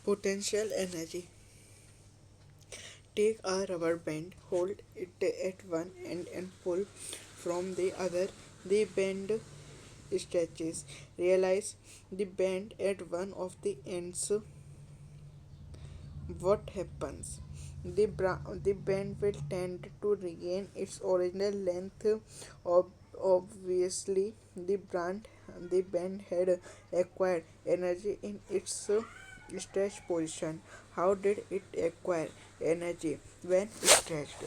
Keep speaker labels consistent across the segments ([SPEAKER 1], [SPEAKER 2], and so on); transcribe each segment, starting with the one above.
[SPEAKER 1] Potential energy. Take a rubber band, hold it at one end and pull from the other. The band stretches. Realize the band at one of the ends. What happens? The band will tend to regain its original length. Obviously, the band had acquired energy in its stretched position. How did it acquire energy when stretched?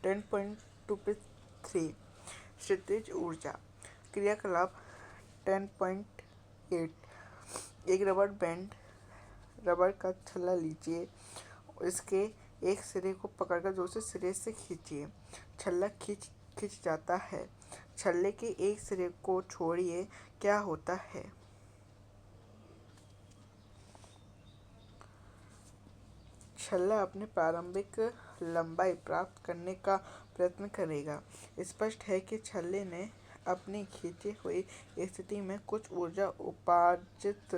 [SPEAKER 1] 10.23 क्षितिज ऊर्जा क्रियाकलाप 10.8 एक रबड़ का छल्ला लीजिए। इसके एक सिरे को पकड़कर दूसरे सिरे से खींचिए। छल्ला खिंच जाता है। छल्ले के एक सिरे को छोड़िए, क्या होता है? छल्ला अपनी प्रारंभिक लंबाई प्राप्त करने का प्रयत्न करेगा। स्पष्ट है कि छल्ले ने अपनी खींची हुई स्थिति में कुछ ऊर्जा उपार्जित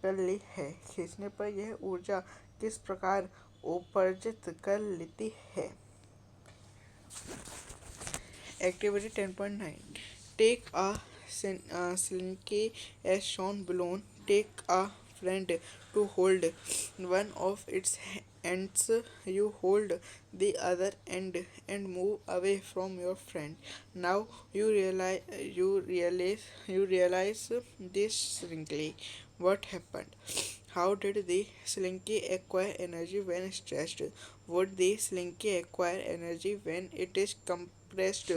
[SPEAKER 1] कर ली है। खींचने पर यह ऊर्जा किस प्रकार उपार्जित कर लेती है? Activity 10.9. Take a slinky as shown below. Take a friend to hold one of its ends. You hold the other end and move away from your friend. Now you realize this slinky. What happened? How did the slinky acquire energy when stretched? Would the slinky acquire energy when it is compressed?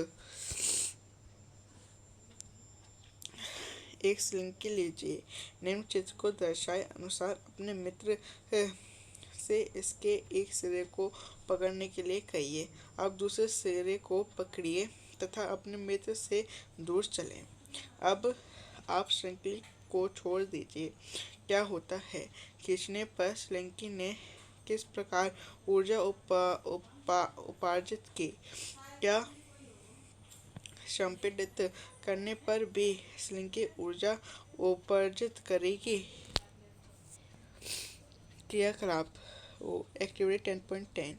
[SPEAKER 1] एक slinky लीजिए। निम्न चित्र को दर्शाए अनुसार अपने मित्र से इसके एक सिरे को पकड़ने के लिए कहिए। अब दूसरे सिरे को पकड़िए तथा अपने मित्र से दूर चलें। अब आप स्लिंकी को छोड़ दीजिए। क्या होता है? खींचने पर स्लिंकी ने किस प्रकार ऊर्जा उपार्जित की? क्या संपीड़ित करने पर भी स्लिंकी ऊर्जा उपार्जित करेगी? क्रियाकलाप Activity 10.10.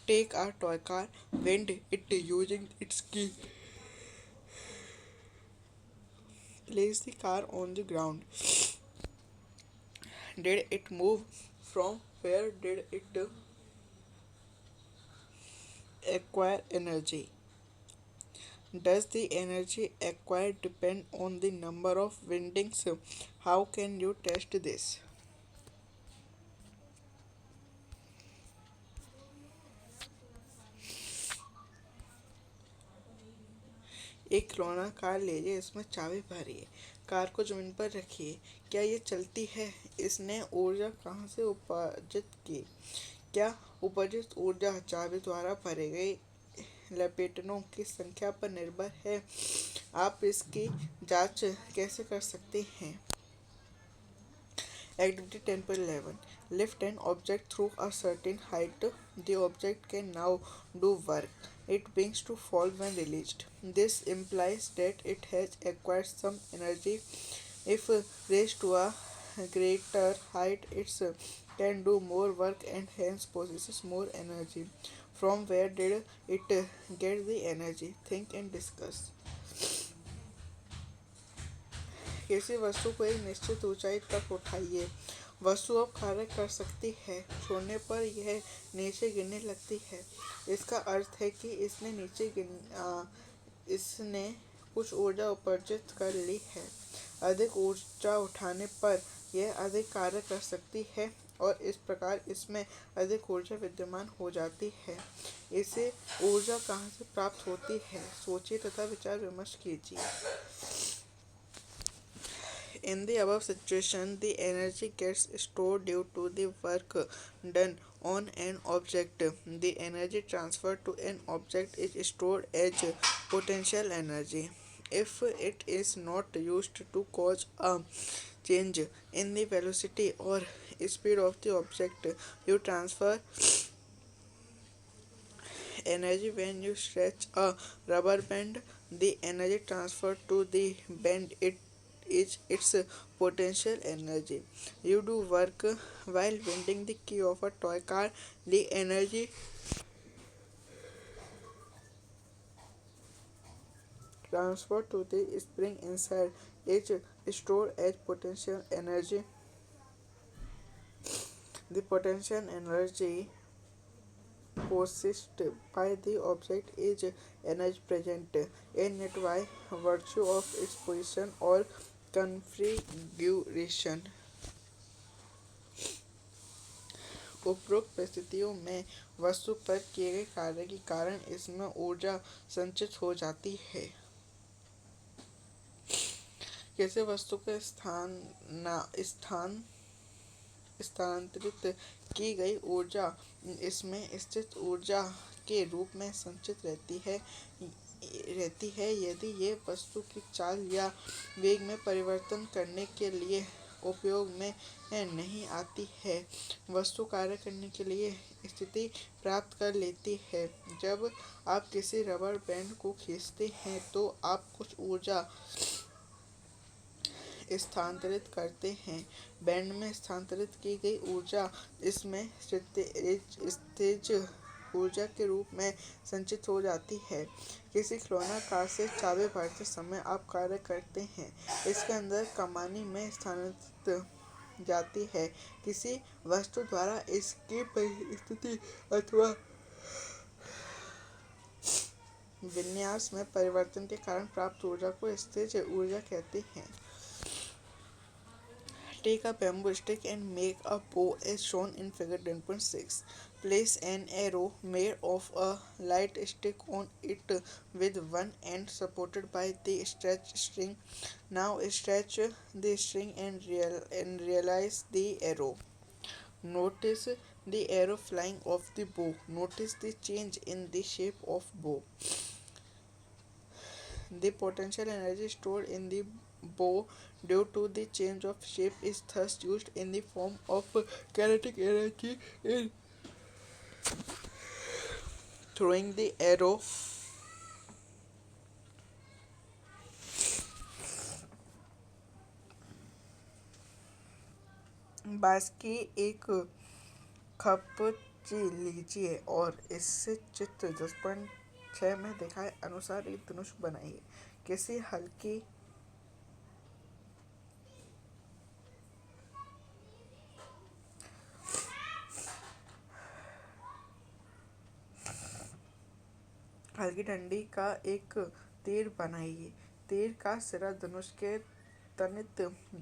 [SPEAKER 1] Take a toy car, bend it using its key. Place the car on the ground. Did it move? From where did it acquire energy? Does the energy acquired depend on the number of windings? How can you test this? एक खिलौना car लीजिए, इसमें चाबी भरिए। Car को जमीन पर रखिए। क्या ये चलती है? इसने ऊर्जा कहाँ से उपार्जित की? क्या उपार्जित ऊर्जा चाबी द्वारा भरे गए लपेटों की संख्या पर निर्भर है? आप इसकी जांच कैसे कर सकते हैं? Activity 10.11. Lift an object through a certain height. The object can now do work it begins to fall when released. This implies that it has acquired some energy. If raised to a greater height, it can do more work and hence possesses more energy. From where did it get the energy? Think and discuss. किसी वस्तु को एक निश्चित ऊंचाई तक उठाइए। वस्तु अब कार्य कर सकती है। छोड़ने पर यह नीचे गिरने लगती है। इसका अर्थ है कि इसने कुछ ऊर्जा उपार्जित कर ली है। अधिक ऊर्जा उठाने पर यह अधिक कार्य कर सकती है और इस प्रकार इसमें अधिक ऊर्जा विद्यमान हो जाती है। इसे ऊर्जा कहाँ से प्राप्त होती है? सोचिए तथा विचार विमर्श कीजिए। In the above situation, the energy gets stored due to the work done on an object. The energy transferred to an object is stored as potential energy. If it is not used to cause a change in the velocity or speed of the object, you transfer energy. When you stretch a rubber band, the energy transferred to the band is its potential energy. You do work while bending the key of a toy car. The energy transferred to the spring inside is stored as potential energy. The potential energy possessed by the object is energy present in it by virtue of its position or configuration. उपरोक्त परिस्थितियों में वस्तु पर किए गए कार्य के कारण इसमें ऊर्जा संचित हो जाती है। कैसे वस्तु का स्थान स्थानांतरित की गई ऊर्जा इसमें स्थित ऊर्जा के रूप में संचित रहती है यदि ये वस्तु की चाल या वेग में परिवर्तन करने के लिए उपयोग में नहीं आती है। वस्तु कार्य करने के लिए स्थिति प्राप्त कर लेती है। जब आप किसी रबर बैंड को खींचते हैं तो आप कुछ ऊर्जा स्थानांतरित करते हैं। बैंड में स्थानांतरित की गई ऊर्जा इसमें स्थितिज ऊर्जा के रूप में संचित हो जाती है। किसी खिलौना कार से चाबी भरते समय आप कार्य करते हैं, इसके अंदर कमानी में स्थानांतरित जाती है। किसी वस्तु द्वारा इसकी परिस्थिति अथवा विन्यास में परिवर्तन के कारण प्राप्त ऊर्जा को स्थितिज ऊर्जा कहते हैं। Take a bamboo stick and make a bow as shown in figure 10.6. Place an arrow made of a light stick on it with one end supported by the stretch string. Now stretch the string and realize the arrow. Notice the arrow flying off the bow. Notice the change in the shape of bow. The potential energy stored in the bow due to the change of shape is thus used in the form of kinetic energy in throwing the arrow. बांस की एक खपची लीजिए और इससे चित्र 10.6 में दिखाए अनुसार एक धनुष बनाइए। किसी हल्की डंडी का एक तीर बनाइए। तीर का सिरा धनुष के तनित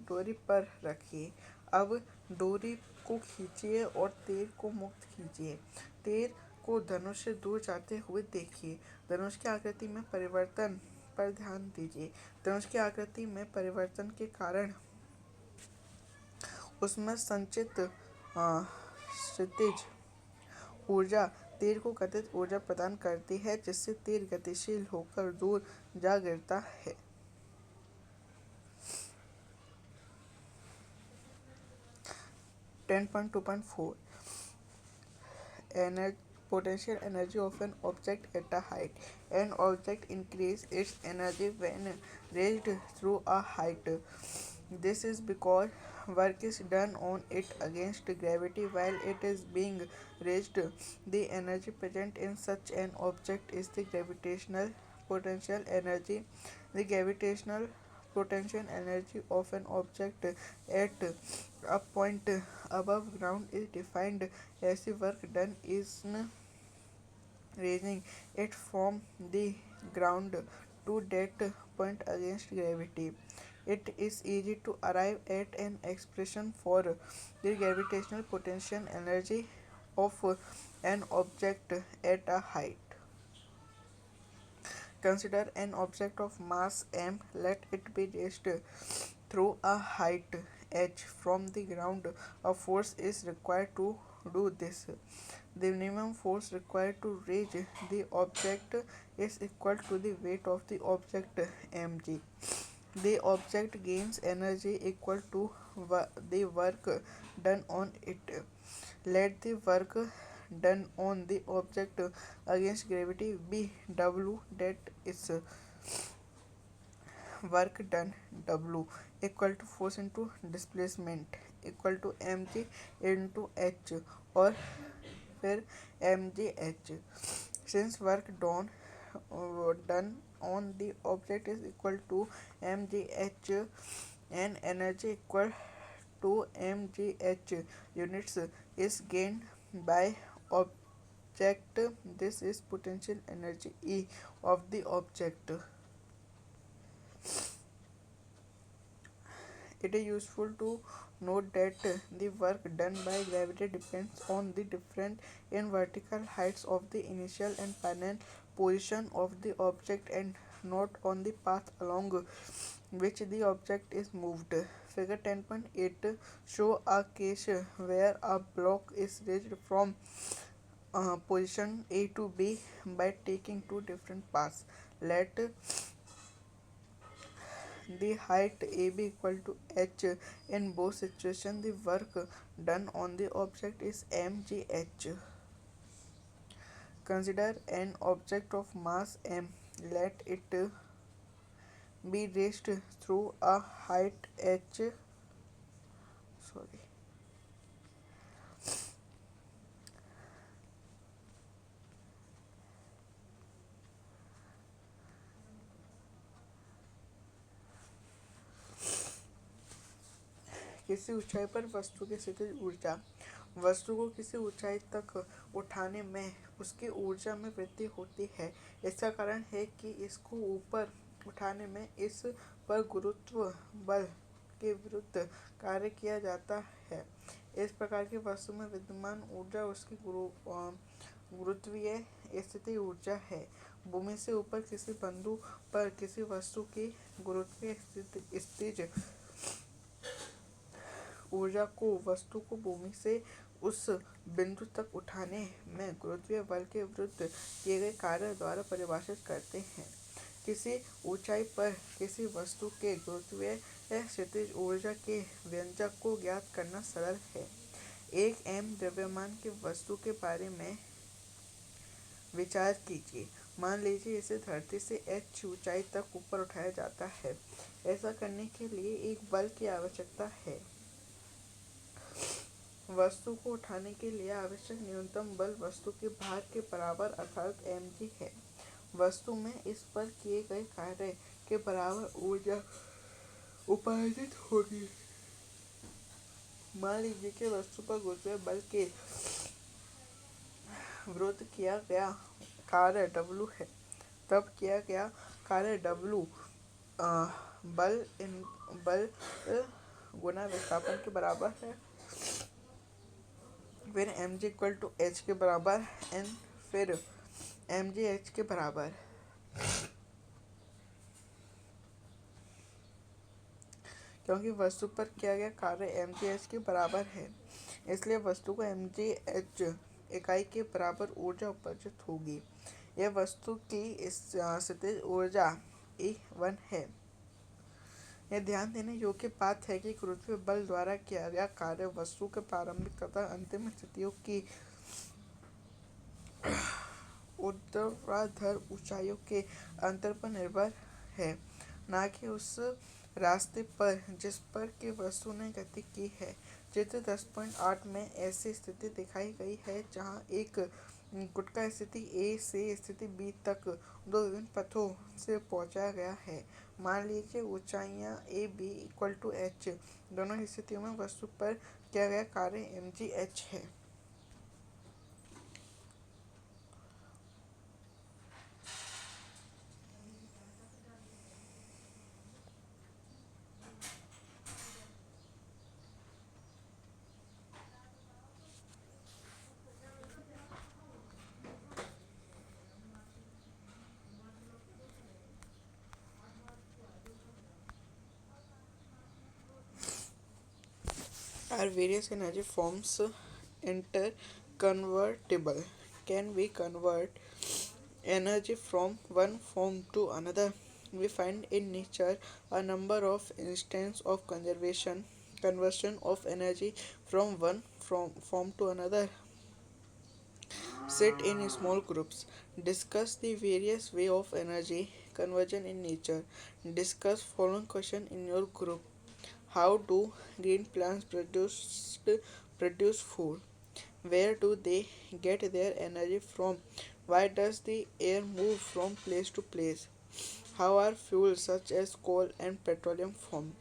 [SPEAKER 1] डोरी पर रखिए। अब डोरी को खींचिए और तीर को मुक्त कीजिए। तीर को धनुष से दूर जाते हुए देखिए। धनुष की आकृति में परिवर्तन पर ध्यान दीजिए। धनुष की आकृति में परिवर्तन के कारण उसमें संचित क्षितिज ऊर्जा तीर को गतिज ऊर्जा प्रदान करती है, जिससे तीर गतिशील होकर दूर जा गिरता है। Potential energy of an object at a height. An object increases its energy when raised through a height. This is because work is done on it against gravity while it is being raised. The energy present in such an object is the gravitational potential energy. The gravitational potential energy of an object at a point above ground is defined as the work done in raising it from the ground to that point against gravity. It is easy to arrive at an expression for the gravitational potential energy of an object at a height. Consider an object of mass m. Let it be raised through a height h from the ground. A force is required to do this. The minimum force required to raise the object is equal to the weight of the object mg. The object gains energy equal to the work done on it. Let the work done on the object against gravity be W, that is work done W equal to force into displacement equal to mg into h और फिर mgh. Since work done on the object is equal to mgh and energy equal to mgh units is gained by object, this is potential energy E of the object. It is useful to note that the work done by gravity depends on the difference in vertical heights of the initial and final position of the object and not on the path along which the object is moved. Figure 10.8 show a case where a block is raised from position A to B by taking two different paths. Let the height AB equal to h. In both situations, the work done on the object is mgh. Consider an object of mass m. Let it be raised through a height h. Sorry. किसी ऊंचाई पर वस्तु की स्थितिज ऊर्जा वस्तु को किसी ऊंचाई तक उठाने में उसकी ऊर्जा में वृद्धि होती है. इसका कारण है कि इसको ऊपर उठाने में इस पर गुरुत्व बल के विरुद्ध कार्य किया जाता है. इस प्रकार की वस्तु में विद्यमान ऊर्जा उसकी गुरुत्वीय स्थिति ऊर्जा है. भूमि से ऊपर किसी बिंदु पर किसी वस्तु की गुरुत्वीय स्थितिज ऊर्जा को वस्तु को भूमि से उस बिंदु तक उठाने में गुरुत्वीय बल के विरुद्ध किए गए कार्य द्वारा परिभाषित करते हैं. किसी ऊंचाई पर किसी वस्तु के गुरुत्वीय स्थितिज ऊर्जा के व्यंजक को ज्ञात करना सरल है. एक m द्रव्यमान की वस्तु के बारे में विचार कीजिए. मान लीजिए इसे धरती से h ऊंचाई तक ऊपर उठाया जाता है. ऐसा करने के लिए एक बल की आवश्यकता है. वस्तु को उठाने के लिए आवश्यक न्यूनतम बल वस्तु के भार के बराबर अर्थात mg है. वस्तु में इस पर किए गए कार्य के बराबर ऊर्जा उपार्जित होगी. मान लीजिए कि वस्तु पर गुरुत्वीय बल के विरुद्ध किया गया कार्य W है. तब किया गया कार्य W बल गुना विस्थापन के बराबर है. फिर mg इक्वल टू h के बराबर n फिर mgh के बराबर. क्योंकि वस्तु पर किया गया कार्य mgh के बराबर है इसलिए वस्तु को mgh इकाई के बराबर ऊर्जा उपार्जित होगी. यह वस्तु की स्थितिज ऊर्जा E1 है. यह ध्यान देने योग्य बात है कि गुरुत्वीय बल द्वारा किया गया कार्य वस्तु के प्रारंभिक तथा अंतिम स्थितियों की ऊर्ध्वाधर ऊंचाइयों के अंतर पर निर्भर है, न कि उस रास्ते पर जिस पर की वस्तु ने गति की है. चित्र 10.8 में ऐसी स्थिति दिखाई गई है जहां एक गुटका स्थिति A से स्थिति B तक दो विभिन्न पथों से पहुंचाया गया है. मान लीजिए ऊंचाइयां A B equal to h. दोनों स्थितियों में वस्तु पर किया गया कार्य mgh है. Are various energy forms interconvertible? Can we convert energy from one form to another? We find in nature a number of instances of conversion of energy from one form to another. Sit in small groups. Discuss the various way of energy conversion in nature. Discuss following question in your group. How do green plants produce food? Where do they get their energy from? Why does the air move from place to place? How are fuels such as coal and petroleum formed?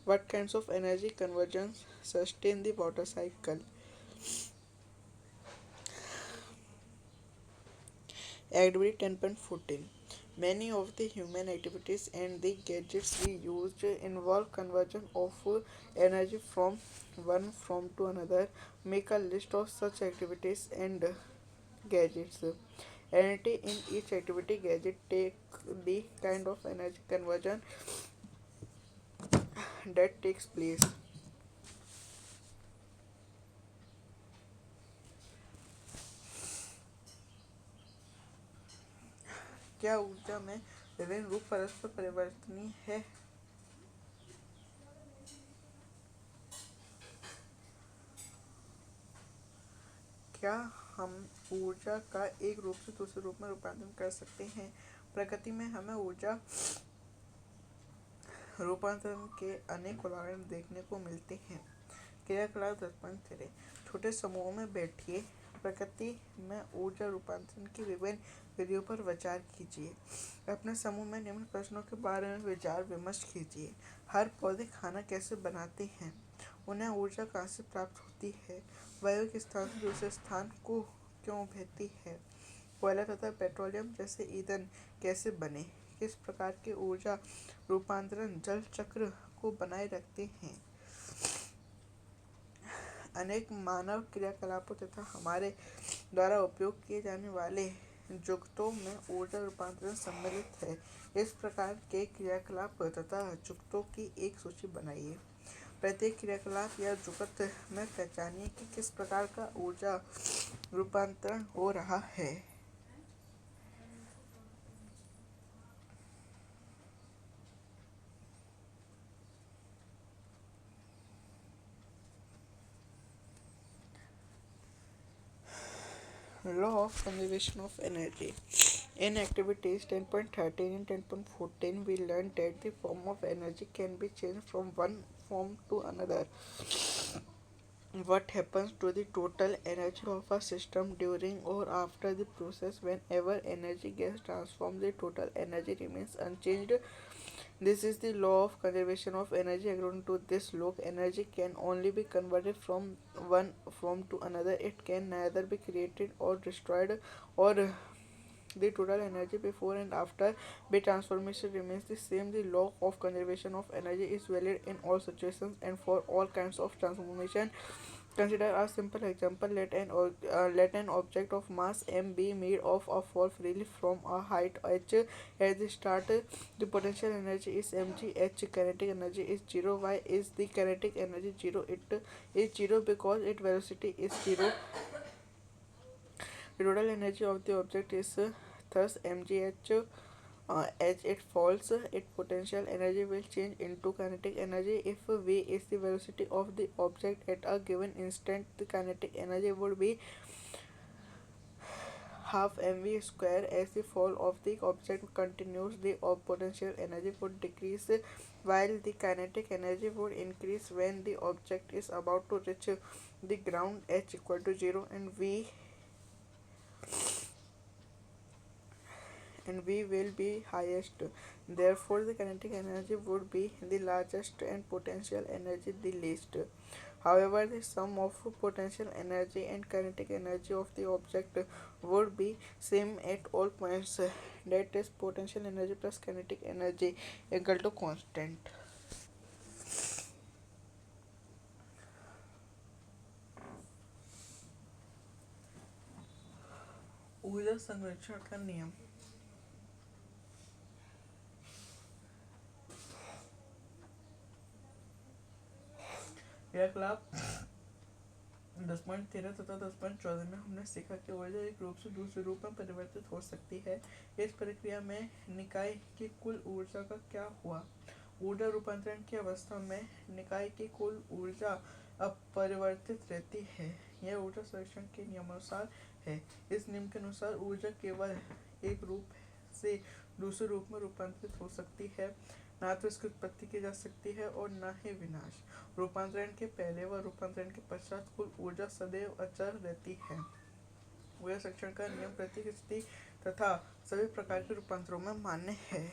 [SPEAKER 1] What kinds of energy conversions sustain the water cycle? Activity 10.14. Many of the human activities and the gadgets we use involve conversion of energy from one form to another. Make a list of such activities and gadgets. Energy in each activity gadget take the kind of energy conversion that takes place. क्या ऊर्जा में विभिन्न रूप परस्पर परिवर्तनीय है? क्या हम ऊर्जा का एक रूप से दूसरे रूप में रूपांतरण कर सकते हैं? प्रकृति में हमें ऊर्जा रूपांतरण के अनेक उदाहरण देखने को मिलते हैं। क्रियाकलाप 10.13। छोटे समूहों में बैठिए। प्रकृति में ऊर्जा रूपांतरण की विभिन्न विधियों पर विचार कीजिए। अपने समूह में निम्न प्रश्नों के बारे में विचार विमर्श कीजिए। हर पौधे खाना कैसे बनाते हैं? उन्हें ऊर्जा कहाँ से प्राप्त होती है? वायु एक स्थान से दूसरे स्थान को क्यों बहती है? कोयला तथा पेट्रोलियम जैसे ईंधन कैसे बने? किस प्रकार के ऊर्जा रूपांतरण जल चक्र को बनाए रखते हैं? अनेक मानव क्रियाकलापों तथा हमारे द्वारा उपयोग किए जाने वाले जुगतों में ऊर्जा रूपांतरण सम्मिलित है। इस प्रकार के क्रियाकलाप तथा जुगतों की एक सूची बनाइए। प्रत्येक क्रियाकलाप या जुगत में पहचानिए कि किस प्रकार का ऊर्जा रूपांतरण हो रहा है। Law of conservation of energy. In activities 10.13 and 10.14, we learned that the form of energy can be changed from one form to another. What happens to the total energy of a system during or after the process? Whenever energy gets transformed, the total energy remains unchanged. This is the law of conservation of energy. According to this law, energy can only be converted from one form to another. It can neither be created or destroyed, or the total energy before and after the transformation remains the same. The law of conservation of energy is valid in all situations and for all kinds of transformation. Consider a simple example. Let an object of mass m be made of a fall freely from a height h. At the start, the potential energy is mg. H kinetic energy is 0. Why is the kinetic energy 0? It is 0 because its velocity is 0. The total energy of the object is thus mgh. As it falls, its potential energy will change into kinetic energy. If v is the velocity of the object at a given instant, the kinetic energy would be half mv square. As the fall of the object continues, the potential energy would decrease while the kinetic energy would increase when the object is about to reach the ground. H equal to 0 and v will be highest. Therefore, the kinetic energy would be the largest and potential energy the least. However, the sum of potential energy and kinetic energy of the object would be same at all points. That is, potential energy plus kinetic energy equal to constant. ऊर्जा संरक्षण का नियम। क्रियाकलाप 10.13 तथा 10.14 में हमने सीखा कि ऊर्जा एक रूप से दूसरे रूप में परिवर्तित हो सकती है। इस प्रक्रिया में निकाय की कुल ऊर्जा का क्या हुआ? ऊर्जा रूपांतरण की अवस्था में निकाय की कुल ऊर्जा अपरिवर्तित रहती है। यह ऊर्जा संरक्षण के नियमानुसार है। इस नियम के अनुसार ऊर्जा केवल एक रूप से दूसरे रूप में रूपांतरित हो सकती है। ना तो इसकी उत्पत्ति की जा सकती है और न ही विनाश। रूपांतरण के पहले व रूपांतरण के पश्चात कुल ऊर्जा सदैव अचर रहती है। ऊर्जा संरक्षण का नियम प्रत्येक स्थिति तथा सभी प्रकार के रूपांतरों में मान्य है।